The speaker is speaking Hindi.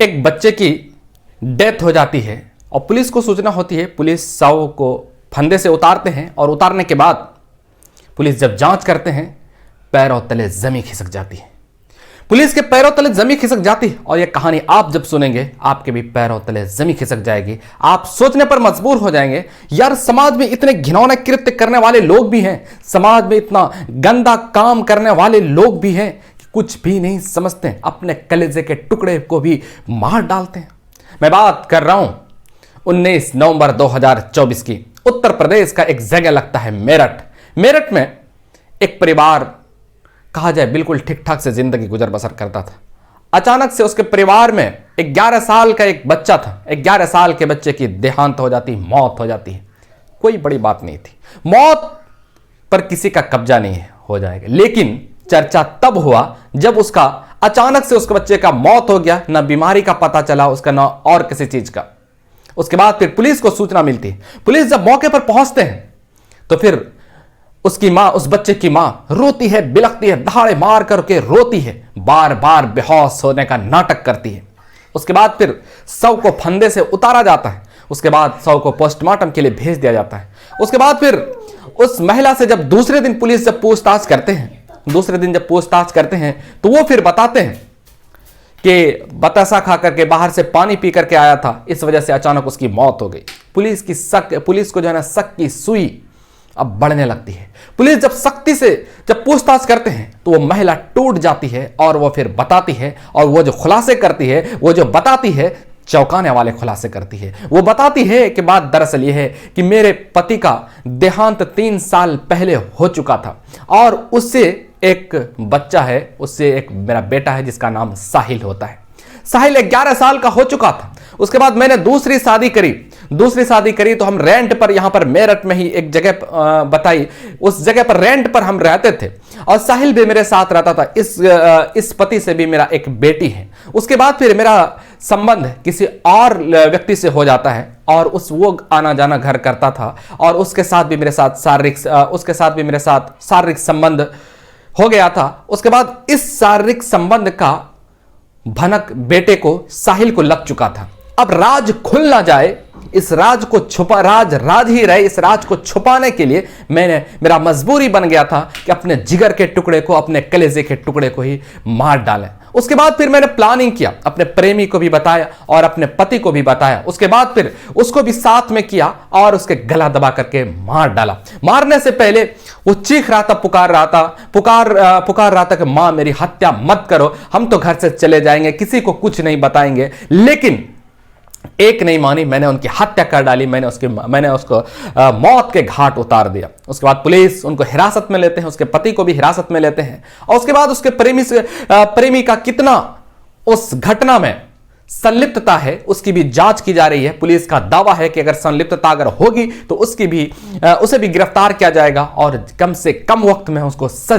एक बच्चे की डेथ हो जाती है और पुलिस को सूचना होती है। पुलिस शव को फंदे से उतारते हैं और उतारने के बाद पुलिस जब जांच करते हैं, पैरों तले जमीन खिसक जाती है। पुलिस के पैरों तले जमीन खिसक जाती है और यह कहानी आप जब सुनेंगे आपके भी पैरों तले जमीन खिसक जाएगी। आप सोचने पर मजबूर हो जाएंगे, यार समाज में इतने घिनौने कृत्य करने वाले लोग भी हैं, समाज में इतना गंदा काम करने वाले लोग भी हैं कि कुछ भी नहीं समझते, अपने कलेजे के टुकड़े को भी मार डालते हैं। मैं बात कर रहा हूं 19 नवंबर 2024 की। उत्तर प्रदेश का एक जगह लगता है मेरठ। मेरठ में एक परिवार कहा जाए बिल्कुल ठीक ठाक से जिंदगी गुजर बसर करता था। अचानक से उसके परिवार में 11 साल का एक बच्चा था। 11 साल के बच्चे की देहांत हो जाती, मौत हो जाती है। कोई बड़ी बात नहीं थी, मौत पर किसी का कब्जा नहीं हो जाएगा। लेकिन चर्चा तब हुआ जब उसका अचानक से उसके बच्चे का मौत हो गया, ना बीमारी का पता चला उसका, ना और किसी चीज का। उसके बाद फिर पुलिस को सूचना मिलती है। पुलिस जब मौके पर पहुंचते हैं तो फिर उसकी मां, उस बच्चे की मां रोती है, बिलखती है, दहाड़े मार करके रोती है, बार बार बेहोश होने का नाटक करती है। उसके बाद फिर शव को फंदे से उतारा जाता है। उसके बाद शव को पोस्टमार्टम के लिए भेज दिया जाता है। उसके बाद फिर उस महिला से जब दूसरे दिन पुलिस जब पूछताछ करते हैं, तो वो फिर बताते हैं कि बतासा खा करके बाहर से पानी पी करके आया था, इस वजह से अचानक उसकी मौत हो गई। पुलिस को जो है ना शक की सुई अब बढ़ने लगती है। पुलिस जब सख्ती से जब पूछताछ करते हैं तो वो महिला टूट जाती है और वो फिर बताती है, और वो जो खुलासे करती है, वो जो बताती है, चौंकाने वाले खुलासे करती है। वो बताती है कि बात दरअसल ये है कि मेरे पति का देहांत 3 साल पहले हो चुका था और उससे एक बच्चा है, उससे एक मेरा बेटा है जिसका नाम साहिल होता है। साहिल 11 साल का हो चुका था। उसके बाद मैंने दूसरी शादी करी तो हम रेंट पर, यहां पर मेरठ में ही एक जगह बताई, उस जगह पर रेंट पर हम रहते थे और साहिल भी मेरे साथ रहता था। इस पति से भी मेरा एक बेटी है। उसके बाद फिर मेरा संबंध किसी और व्यक्ति से हो जाता है और वो आना जाना घर करता था और उसके साथ भी मेरे साथ शारीरिक संबंध हो गया था। उसके बाद इस शारीरिक संबंध का भनक बेटे को, साहिल को लग चुका था। अब राज खुल ना जाए, इस राज को राज ही रहे, इस राज को छुपाने के लिए मेरा मजबूरी बन गया था कि अपने जिगर के टुकड़े को, अपने कलेजे के टुकड़े को ही मार डालें। उसके बाद फिर मैंने प्लानिंग किया, अपने प्रेमी को भी बताया और अपने पति को भी बताया। उसके बाद फिर उसको भी साथ में किया और उसके गला दबा करके मार डाला। मारने से पहले वो चीख रहा था, पुकार रहा था कि मां मेरी हत्या मत करो, हम तो घर से चले जाएंगे, किसी को कुछ नहीं बताएंगे। लेकिन एक नहीं मानी, मैंने उनकी हत्या कर डाली, मैंने उसको मौत के घाट उतार दिया। उसके बाद पुलिस उनको हिरासत में लेते हैं, उसके पति को भी हिरासत में लेते हैं और उसके बाद उसके प्रेमी का कितना उस घटना में संलिप्तता है उसकी भी जांच की जा रही है। पुलिस का दावा है कि अगर संलिप्तता अगर होगी तो उसे भी गिरफ्तार किया जाएगा और कम से कम वक्त में उसको सजा